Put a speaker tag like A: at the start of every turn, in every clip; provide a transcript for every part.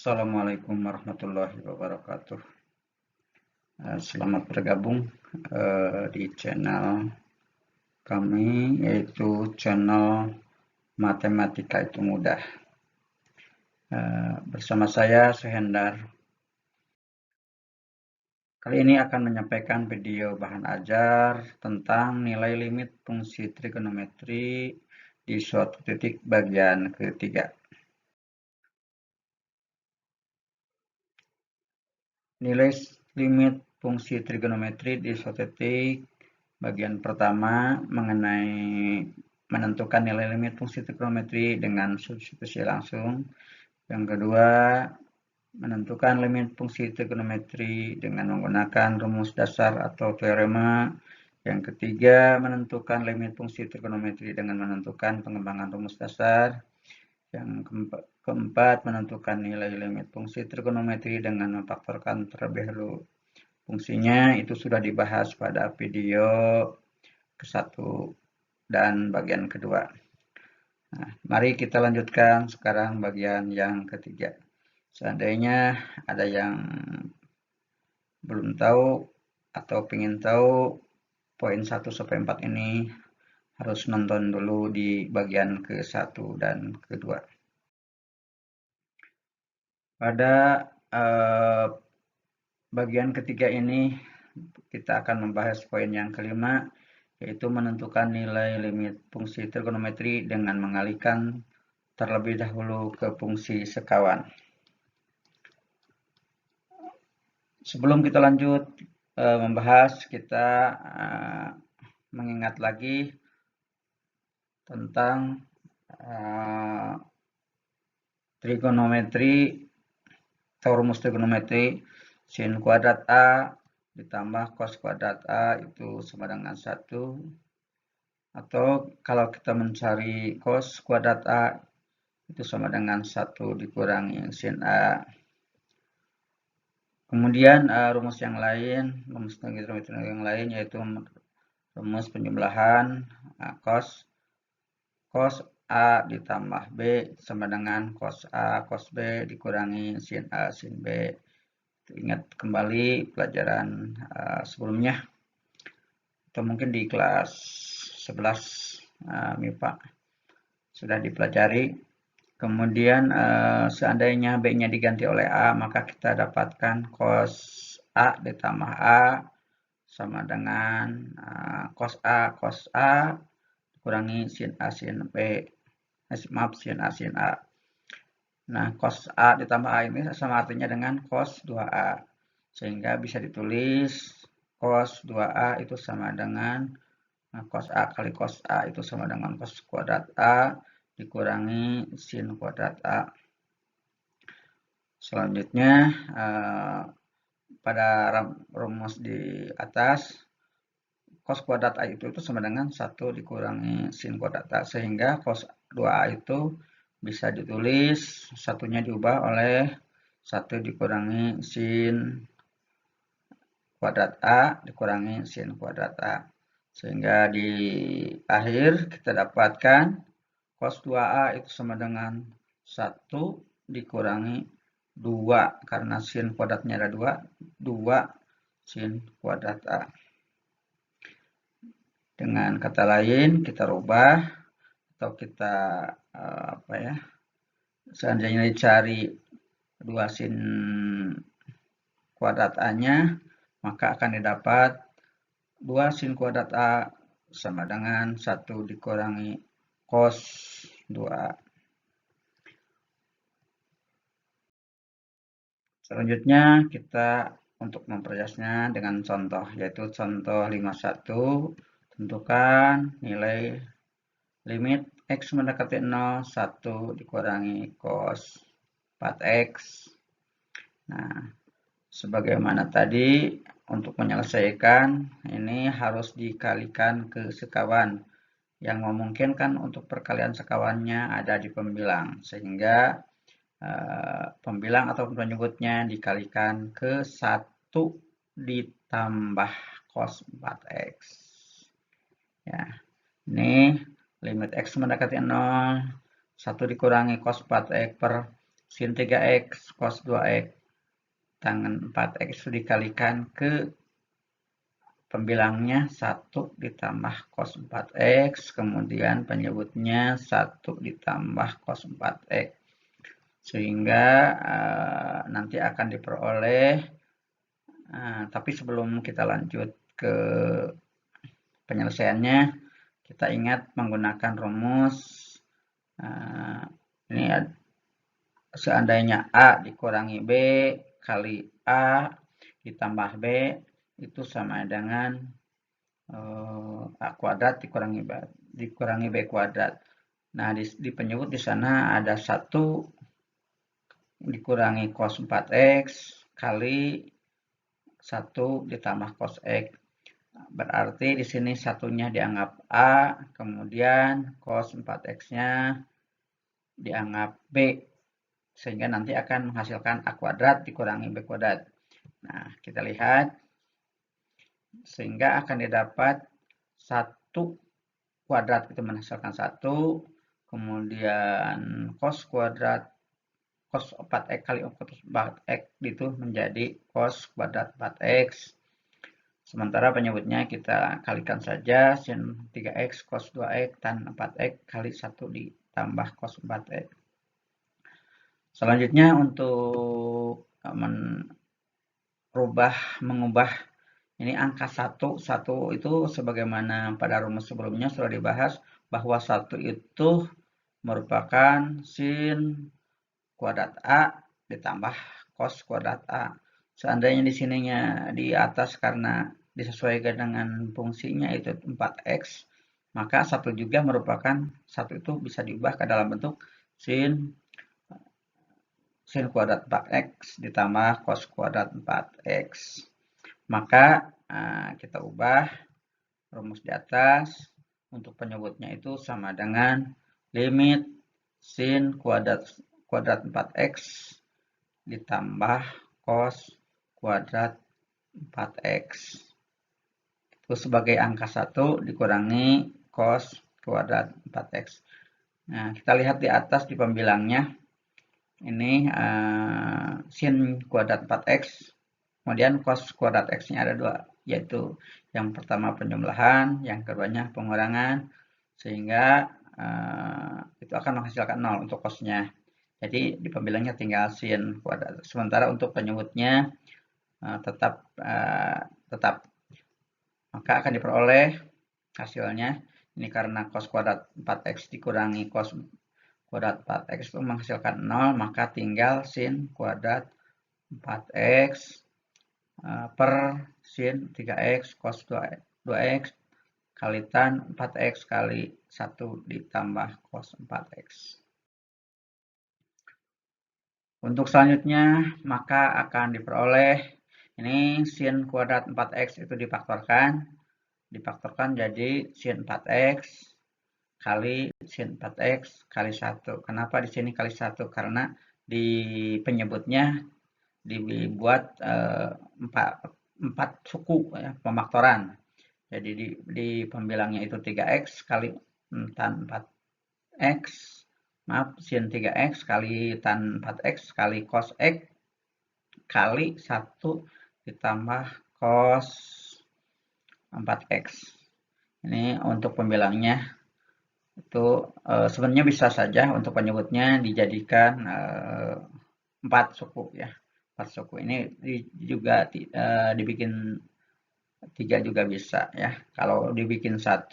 A: Assalamualaikum warahmatullahi wabarakatuh. Selamat bergabung di channel kami, yaitu channel Matematika itu Mudah. Bersama saya Suhendar. Kali ini akan menyampaikan video bahan ajar tentang nilai limit fungsi trigonometri di suatu titik bagian ketiga. Nilai limit fungsi trigonometri di suatu titik bagian pertama mengenai menentukan nilai limit fungsi trigonometri dengan substitusi langsung. Yang kedua, menentukan limit fungsi trigonometri dengan menggunakan rumus dasar atau teorema. Yang ketiga, menentukan limit fungsi trigonometri dengan menentukan pengembangan rumus dasar. Yang keempat, menentukan nilai limit fungsi trigonometri dengan memfaktorkan terlebih dahulu fungsinya. Itu sudah dibahas pada video ke-1 dan bagian kedua. Nah, mari kita lanjutkan sekarang bagian yang ketiga. Seandainya ada yang belum tahu atau ingin tahu poin 1 sampai 4 ini, harus nonton dulu di bagian ke-1 dan kedua. Pada bagian ketiga ini kita akan membahas poin yang kelima, yaitu menentukan nilai limit fungsi trigonometri dengan mengalihkan terlebih dahulu ke fungsi sekawan. Sebelum kita lanjut membahas, kita mengingat lagi tentang trigonometri atau rumus trigonometri. Sin kuadrat A ditambah cos kuadrat A itu sama dengan 1. Atau kalau kita mencari cos kuadrat A itu sama dengan 1 dikurangi sin A. Kemudian rumus yang lain, rumus trigonometri yang lain yaitu rumus penjumlahan cos A ditambah B sama dengan cos A cos B dikurangi sin A sin B. Ingat kembali pelajaran sebelumnya, atau mungkin di kelas 11 MIPA sudah dipelajari. Kemudian seandainya B-nya diganti oleh A, maka kita dapatkan cos A ditambah A sama dengan cos A dikurangi sin A sin B. Maaf, sin A sin A. Nah, cos A ditambah A ini sama artinya dengan cos 2A. Sehingga bisa ditulis cos 2A itu sama dengan cos A kali cos A itu sama dengan cos kuadrat A dikurangi sin kuadrat A. Selanjutnya, pada rumus di atas, cos kuadrat A itu sama dengan 1 dikurangi sin kuadrat A. Sehingga cos 2A itu bisa ditulis, satunya diubah oleh 1 dikurangi sin kuadrat A dikurangi sin kuadrat A. Sehingga di akhir kita dapatkan cos 2A itu sama dengan 1 dikurangi 2, karena sin kuadratnya ada 2 sin kuadrat A. Dengan kata lain, kita rubah atau kita seandainya dicari 2 sin kuadrat A-nya, maka akan didapat 2 sin kuadrat A sama dengan 1 dikurangi cos 2A. Selanjutnya kita untuk memperjelasnya dengan contoh, yaitu contoh 51. Tentukan nilai limit X mendekati 0, 1 dikurangi cos 4X. Nah, sebagaimana tadi, untuk menyelesaikan ini harus dikalikan ke sekawan, yang memungkinkan untuk perkalian sekawannya ada di pembilang, sehingga pembilang atau penyebutnya dikalikan ke 1 ditambah cos 4X. Ya, ini limit X mendekati 0, 1 dikurangi cos 4X per sin 3x cos 2x tangen 4x itu dikalikan ke pembilangnya 1 ditambah cos 4x, kemudian penyebutnya 1 ditambah cos 4x. Sehingga nanti akan diperoleh, tapi sebelum kita lanjut ke penyelesaiannya, kita ingat menggunakan rumus. Ini seandainya A dikurangi B kali A ditambah B itu sama dengan A kuadrat dikurangi B kuadrat. Nah, di penyebut di sana ada 1 dikurangi cos 4x kali 1 ditambah cos x. Berarti di sini satunya dianggap A, kemudian cos 4x-nya dianggap B, sehingga nanti akan menghasilkan A kuadrat dikurangi B kuadrat. Nah, kita lihat, sehingga akan didapat 1 kuadrat itu menghasilkan 1, kemudian cos kuadrat cos 4x kali cos 4x itu menjadi cos kuadrat 4x. Sementara penyebutnya kita kalikan saja sin 3x cos 2x tan 4x kali 1 ditambah cos 4x. Selanjutnya untuk mengubah ini angka 1 itu sebagaimana pada rumus sebelumnya sudah dibahas bahwa 1 itu merupakan sin kuadrat A ditambah cos kuadrat A. Seandainya di sininya di atas karena disesuaikan dengan fungsinya itu 4x, maka 1 juga merupakan 1 itu bisa diubah ke dalam bentuk sin kuadrat 4x ditambah cos kuadrat 4x. Maka kita ubah rumus di atas, untuk penyebutnya itu sama dengan limit sin kuadrat 4x ditambah cos kuadrat 4x. Itu sebagai angka 1 dikurangi cos kuadrat 4x. Nah, kita lihat di atas di pembilangnya. Ini sin kuadrat 4x, kemudian cos kuadrat x-nya ada 2, yaitu yang pertama penjumlahan, yang keduanya pengurangan, sehingga itu akan menghasilkan 0 untuk cosnya. Jadi di pembilangnya tinggal sin kuadrat. Sementara untuk penyebutnya tetap, maka akan diperoleh hasilnya. Ini karena cos kuadrat 4x dikurangi cos kuadrat 4x itu menghasilkan 0, maka tinggal sin kuadrat 4x per sin 3x cos 2x kali tan 4x kali 1 ditambah cos 4x. Untuk selanjutnya, maka akan diperoleh ini sin kuadrat 4x itu difaktorkan jadi sin 4x kali sin 4x kali 1. Kenapa di sini kali 1? Karena di penyebutnya dibuat 4 suku ya, pemaktoran. Jadi di pembilangnya itu 3x kali tan 4x, maaf, sin 3x kali tan 4x kali cos x kali 1 ditambah cos 4x. Ini untuk pembilangnya. Itu sebenarnya bisa saja untuk penyebutnya dijadikan 4 suku ya. 4 suku ini juga dibikin 3 juga bisa ya. Kalau dibikin 1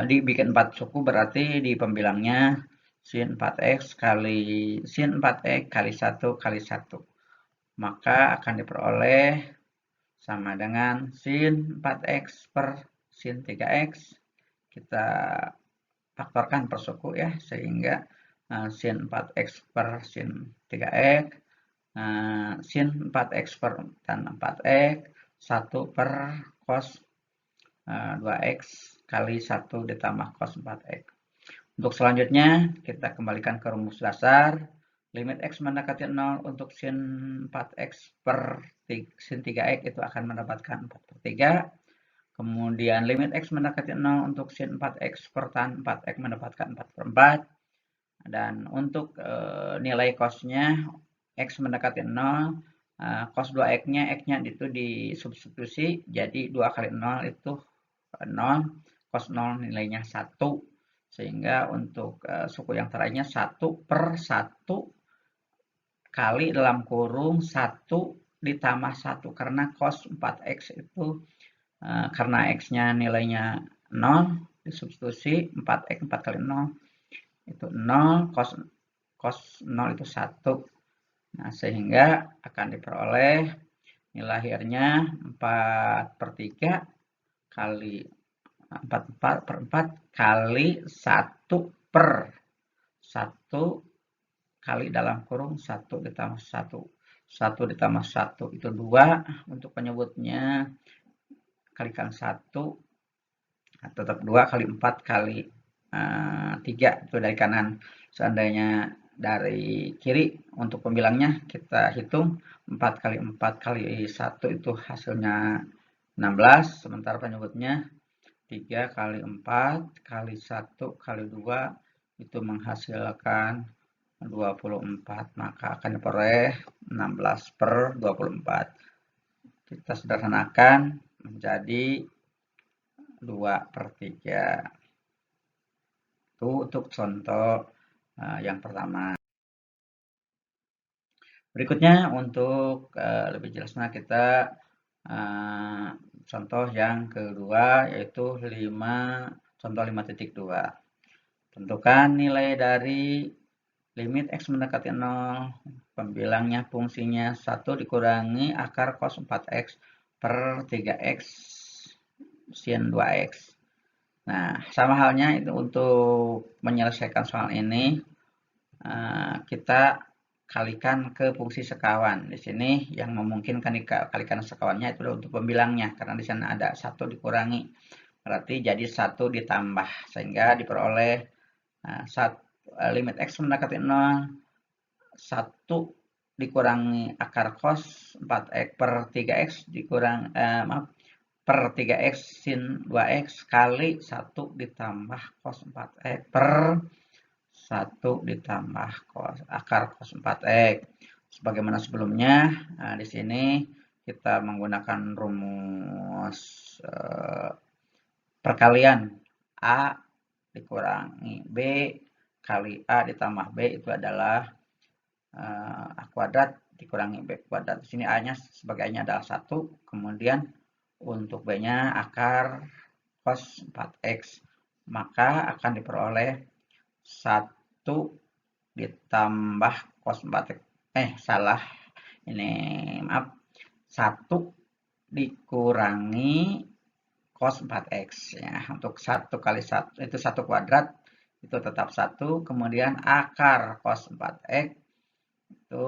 A: dibikin 4 suku berarti di pembilangnya sin 4x kali sin 4x kali 1 kali 1. Maka akan diperoleh sama dengan sin 4x per sin 3x. Kita faktorkan per suku ya, sehingga sin 4x per sin 3x, sin 4x per tan 4x, 1 per cos 2x kali 1 ditambah cos 4x. Untuk selanjutnya, kita kembalikan ke rumus dasar. Limit x mendekati 0 untuk sin 4x per sin 3x itu akan mendapatkan 4 per 3. Kemudian limit x mendekati 0 untuk sin 4x per tan 4x mendapatkan 4 per 4. Dan untuk nilai cos-nya X mendekati 0, cos 2X-nya itu disubstitusi, jadi 2 kali 0 itu 0, cos 0 nilainya 1. Sehingga untuk suku yang terakhirnya 1/1 kali dalam kurung 1 ditambah 1. Karena cos 4X itu karena X-nya nilainya 0, disubstitusi 4X 4 kali 0 itu 0, cos 0 itu 1. Nah, sehingga akan diperoleh nilai akhirnya 4/3 kali 4/4 kali 1/1 kali dalam kurung 1 ditambah 1. 1 ditambah 1 itu 2. Untuk penyebutnya kalikan 1, tetap 2 kali 4 kali 3 itu dari kanan. Seandainya dari kiri untuk pembilangnya kita hitung 4 kali 4 kali 1 itu hasilnya 16, sementara penyebutnya 3 kali 4 kali 1 kali 2 itu menghasilkan 24, maka akan diperoleh 16/24. Kita sederhanakan menjadi 2/3. Itu untuk contoh yang pertama. Berikutnya untuk lebih jelasnya kita contoh yang kedua, yaitu contoh 5.2. Tentukan nilai dari limit X mendekati 0, pembilangnya fungsinya 1 dikurangi akar cos 4X per 3X sin 2X. Nah, sama halnya itu untuk menyelesaikan soal ini, kita kalikan ke fungsi sekawan. Di sini yang memungkinkan dikalikan sekawannya itu untuk pembilangnya, karena di sana ada 1 dikurangi. Berarti jadi 1 ditambah, sehingga diperoleh limit X mendekati 0, 1 dikurangi akar cos 4X per 3X per 3X sin 2X kali 1 ditambah cos 4X per 1 ditambah akar cos 4X. Sebagaimana sebelumnya, di sini kita menggunakan rumus perkalian A dikurangi B kali A ditambah B itu adalah A kuadrat dikurangi B kuadrat. Di sini A-nya sebagai A-nya adalah 1, kemudian untuk B-nya akar cos 4X, maka akan diperoleh 1 ditambah cos 4X. Salah. Ini maaf. 1 dikurangi cos 4X ya. Untuk 1 kali 1 itu 1 kuadrat itu tetap 1, kemudian akar cos 4X itu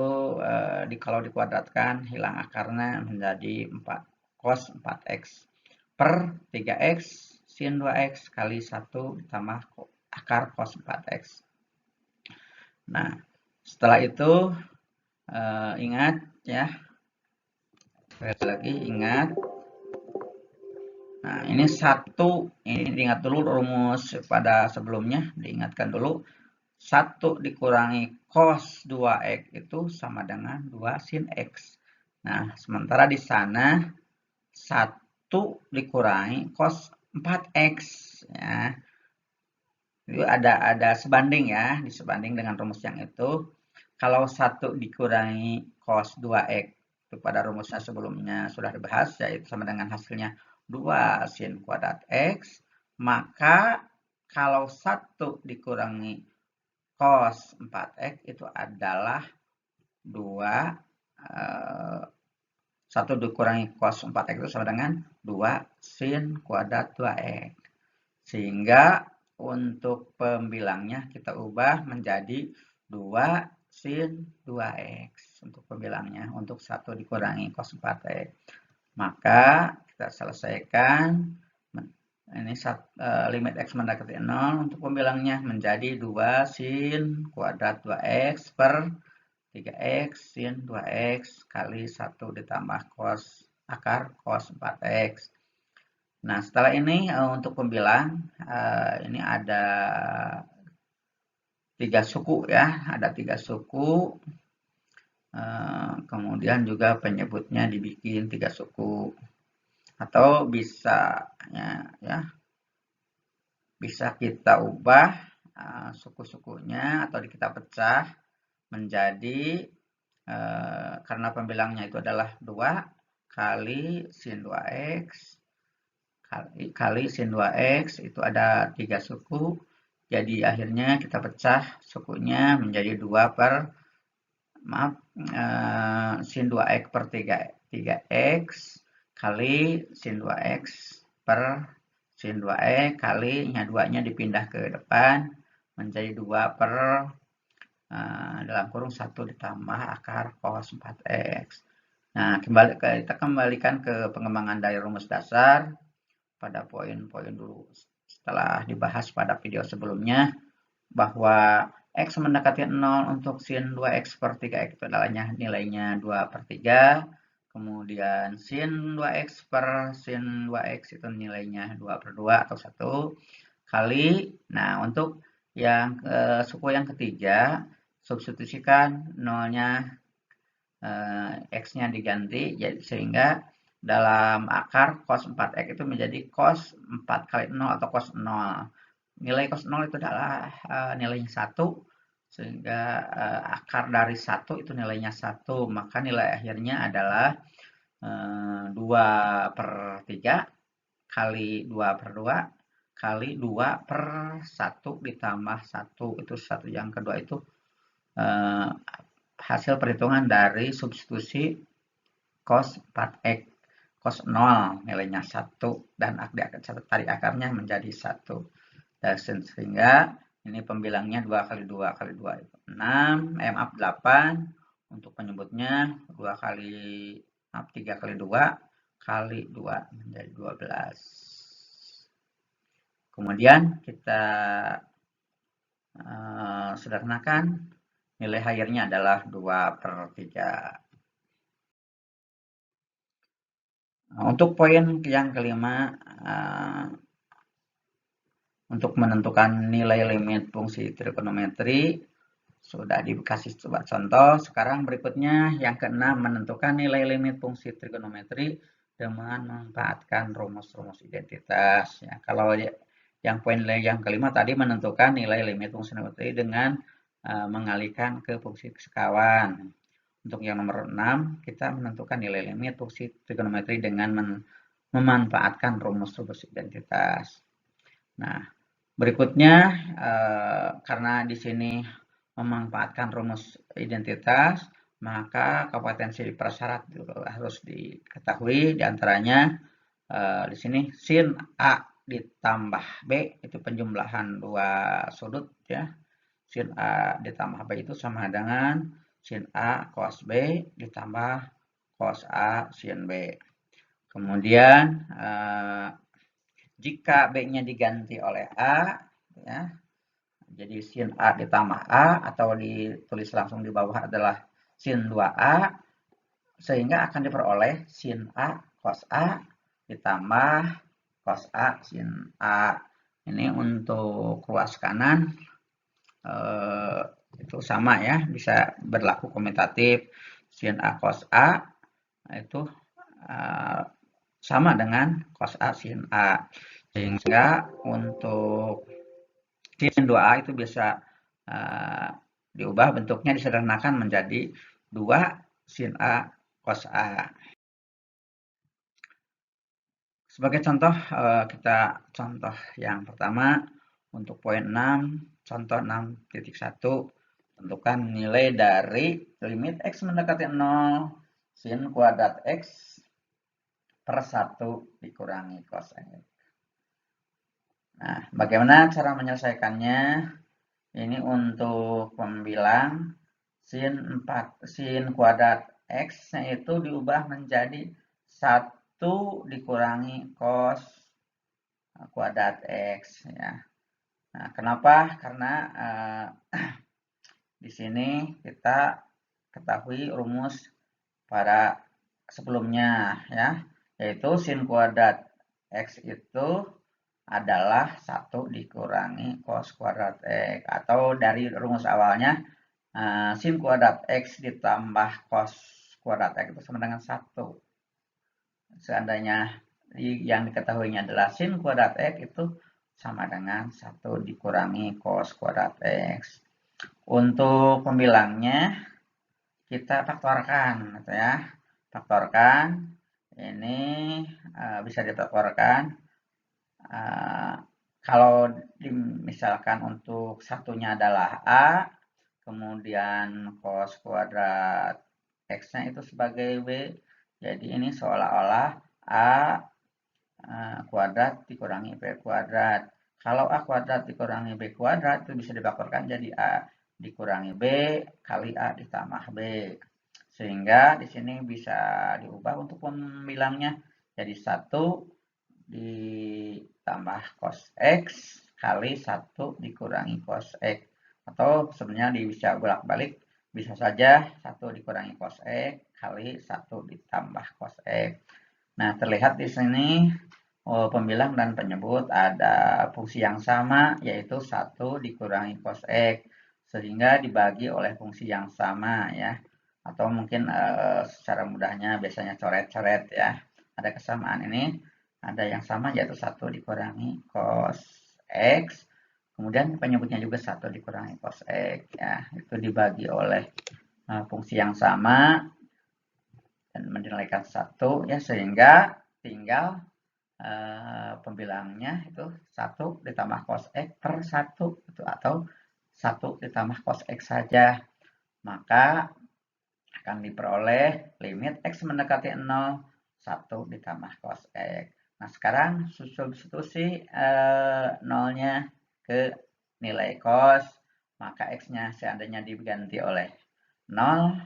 A: kalau dikuadratkan hilang akarnya menjadi 4 cos 4X per 3X sin 2X kali 1 ditambah akar cos 4X. Nah, setelah itu ingat ya, lagi ingat. Nah, ini 1, ini diingat dulu rumus pada sebelumnya, diingatkan dulu. 1 dikurangi cos 2X itu sama dengan 2 sin X. Nah, sementara di sana 1 dikurangi cos 4X ya. Itu ada sebanding ya, disebanding dengan rumus yang itu. Kalau 1 dikurangi cos 2X itu pada rumusnya sebelumnya sudah dibahas, yaitu sama dengan hasilnya 2 sin kuadrat X, maka kalau 1 dikurangi cos 4X itu adalah 1 dikurangi cos 4X itu sama dengan 2 sin kuadrat 2X. Sehingga untuk pembilangnya kita ubah menjadi 2 sin 2X untuk pembilangnya, untuk 1 dikurangi cos 4X. Maka kita selesaikan. Ini limit X mendekati 0 untuk pembilangnya menjadi 2 sin kuadrat 2X per 3X sin 2X kali 1 ditambah akar cos 4X. Nah, setelah ini untuk pembilang, ini ada tiga suku ya, ada 3 suku. Kemudian juga penyebutnya dibikin 3 suku. Atau bisa ya, bisa kita ubah suku-sukunya atau kita pecah menjadi karena pembilangnya itu adalah 2 kali sin 2x kali sin 2x itu ada 3 suku. Jadi akhirnya kita pecah sukunya menjadi 2 per sin 2x per 3x kali sin 2x per sin 2x kali nya 2-nya dipindah ke depan menjadi 2 per dalam kurung 1 ditambah akar cos 4x. Nah, kita kembalikan ke pengembangan dari rumus dasar pada poin-poin dulu. Setelah dibahas pada video sebelumnya bahwa x mendekati 0 untuk sin 2x per 3x itu adalah nilainya 2 per 3. Kemudian sin 2x per sin 2x itu nilainya 2 per 2 atau 1 kali. Nah, untuk yang suku yang ketiga, substitusikan nolnya x-nya diganti sehingga dalam akar cos 4x itu menjadi cos 4 kali 0 atau cos 0. Nilai cos 0 itu adalah nilainya 1 sehingga akar dari 1 itu nilainya 1, maka nilai akhirnya adalah 2 per 3 kali 2 per 2 kali 2 per 1 ditambah 1. Itu 1 yang kedua itu hasil perhitungan dari substitusi cos 4x. Cos 0 nilainya 1 dan tadi akarnya menjadi 1. Dan sehingga ini pembilangnya 2 kali 2 kali 2 itu 6, maaf 8. Untuk penyebutnya 2 kali 3 kali 2 kali 2 menjadi 12. Kemudian kita sederhanakan, nilai akhirnya adalah 2 per 3. Untuk poin yang kelima, untuk menentukan nilai limit fungsi trigonometri sudah dikasih coba contoh. Sekarang berikutnya yang keenam, menentukan nilai limit fungsi trigonometri dengan memanfaatkan rumus-rumus identitas. Ya, kalau yang poin yang kelima tadi menentukan nilai limit fungsi trigonometri dengan mengalihkan ke fungsi sekawan. Untuk yang nomor 6, kita menentukan nilai limit fungsi trigonometri dengan memanfaatkan rumus-rumus identitas. Nah, berikutnya karena di sini memanfaatkan rumus identitas, maka kompetensi prasyarat harus diketahui. Diantaranya di sini sin A ditambah B itu penjumlahan dua sudut ya. Sin A ditambah B itu sama dengan sin A cos B ditambah cos A sin B. Kemudian jika B-nya diganti oleh A, ya, jadi sin A ditambah A atau ditulis langsung di bawah adalah sin 2A, sehingga akan diperoleh sin A cos A ditambah cos A sin A. Ini untuk ruas kanan itu sama ya, bisa berlaku komutatif. Sin A cos A itu sama dengan cos A sin A. Sehingga untuk sin 2A itu bisa diubah bentuknya, disederhanakan menjadi 2 sin A cos A. Sebagai contoh, kita contoh yang pertama untuk poin 6, contoh 6.1, tentukan nilai dari limit x mendekati 0 sin kuadrat x per 1 dikurangi cos x. Nah, bagaimana cara menyelesaikannya? Ini untuk pembilang sin kuadrat x itu diubah menjadi 1 dikurangi cos kuadrat x ya. Nah, kenapa? Karena di sini kita ketahui rumus pada sebelumnya ya, yaitu sin kuadrat x itu adalah 1 dikurangi cos kuadrat X. Atau dari rumus awalnya, sin kuadrat X ditambah cos kuadrat X itu sama dengan 1. Seandainya yang diketahuinya adalah sin kuadrat X itu sama dengan 1 dikurangi cos kuadrat X. Untuk pembilangnya kita faktorkan gitu ya. Faktorkan ini bisa difaktorkan. Kalau misalkan untuk satunya adalah A, kemudian cos kuadrat X-nya itu sebagai B. Jadi ini seolah-olah A kuadrat dikurangi B kuadrat. Kalau A kuadrat dikurangi B kuadrat itu bisa difaktorkan jadi A dikurangi B kali A ditambah B. Sehingga di sini bisa diubah untuk pembilangnya jadi 1 ditambah cos X kali 1 dikurangi cos X. Atau sebenarnya bisa bolak-balik, bisa saja 1 dikurangi cos X kali 1 ditambah cos X. Nah, terlihat di sini pembilang dan penyebut ada fungsi yang sama, yaitu 1 dikurangi cos X. Sehingga dibagi oleh fungsi yang sama ya. Atau mungkin secara mudahnya biasanya coret-coret ya. Ada kesamaan ini, ada yang sama yaitu 1 dikurangi cos X. Kemudian penyebutnya juga 1 dikurangi cos X ya. Itu dibagi oleh fungsi yang sama dan menilaikan 1 ya, sehingga tinggal pembilangnya itu 1 ditambah cos X per 1 gitu, atau 1 ditambah cos X saja. Maka akan diperoleh limit X mendekati 0, 1 ditambah cos X. Nah, sekarang substitusi 0-nya ke nilai cos, maka X-nya seandainya diganti oleh 0,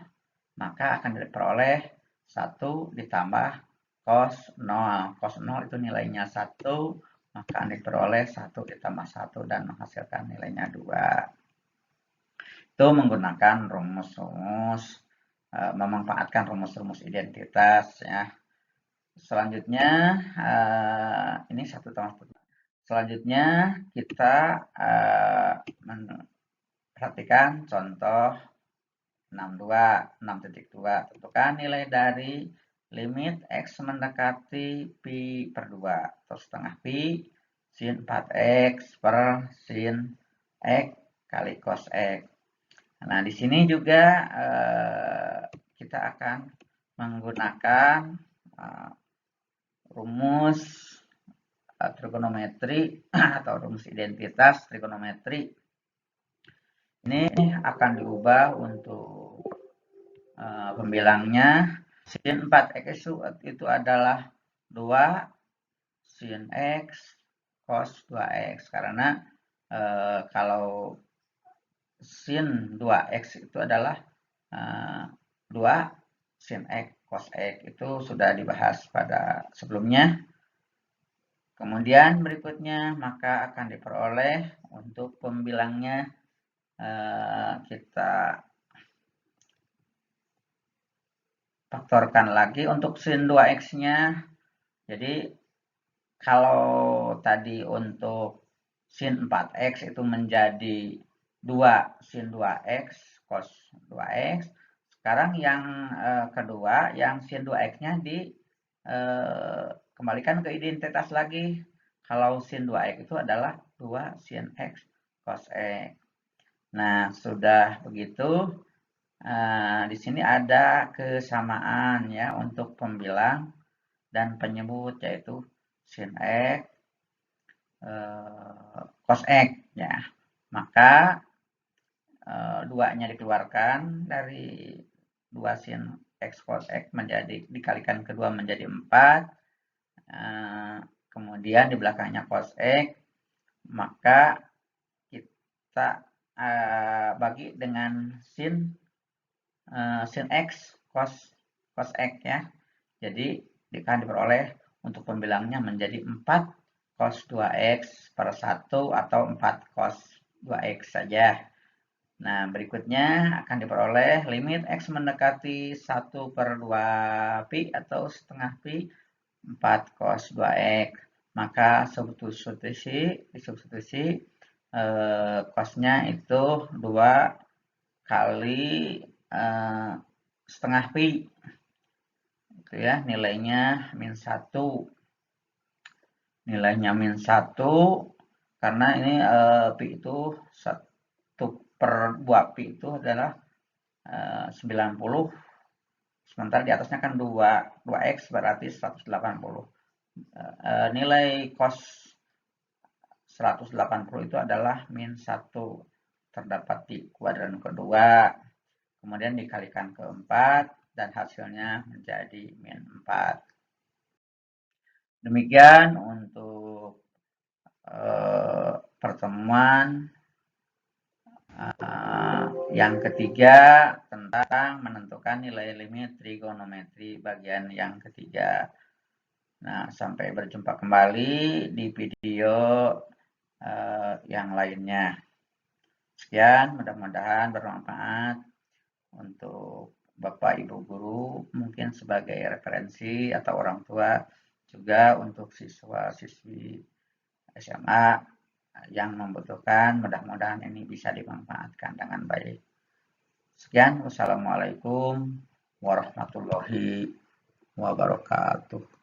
A: maka akan diperoleh 1 ditambah cos 0. Cos 0 itu nilainya 1, maka akan diperoleh 1 ditambah 1 dan menghasilkan nilainya 2. Itu menggunakan rumus-rumus, memanfaatkan rumus-rumus identitas ya. Selanjutnya ini satu tambah satu. Selanjutnya kita perhatikan contoh 6.2. Tentukan nilai dari limit X mendekati pi per 2 atau setengah pi sin 4X per sin X kali cos X. Nah, di sini juga kita akan menggunakan rumus trigonometri atau rumus identitas trigonometri. Ini akan diubah untuk pembilangnya. Sin 4X itu adalah 2 sin X cos 2X. Karena kalau sin 2X itu adalah 2 sin X cos X. Itu sudah dibahas pada sebelumnya. Kemudian berikutnya maka akan diperoleh untuk pembilangnya kita faktorkan lagi untuk sin 2X-nya. Jadi kalau tadi untuk sin 4X itu menjadi 2 sin 2X cos 2X. Sekarang yang kedua, yang sin 2X-nya dikembalikan ke identitas lagi. Kalau sin 2X itu adalah 2 sin X cos X. Nah, sudah begitu. Di sini ada kesamaan ya untuk pembilang dan penyebut, yaitu sin X cos X ya. Maka 2-nya dikeluarkan dari 2 sin X cos X menjadi dikalikan kedua menjadi 4. Kemudian di belakangnya cos X, maka kita bagi dengan sin X cos X ya. Jadi akan diperoleh untuk pembilangnya menjadi 4 cos 2X per 1 atau 4 cos 2X saja. Nah, berikutnya akan diperoleh limit X mendekati 1 per 2 pi atau setengah pi 4 cos 2X. maka substitusi kosnya itu 2 kali setengah pi, itu ya, nilainya -1. Nilainya -1 karena ini pi itu 1/2 pi itu adalah 90, sementara di atasnya kan 2x berarti 180. Nilai cos 180 itu adalah -1, terdapat di kuadran kedua, kemudian dikalikan ke 4 dan hasilnya menjadi -4. Demikian untuk pertemuan yang ketiga tentang menentukan nilai limit trigonometri bagian yang ketiga. Nah, sampai berjumpa kembali di video yang lainnya. Sekian, mudah-mudahan bermanfaat untuk Bapak Ibu guru, mungkin sebagai referensi atau orang tua, juga untuk siswa-siswi SMA yang membutuhkan, mudah-mudahan ini bisa dimanfaatkan dengan baik. Sekian, wassalamualaikum warahmatullahi wabarakatuh.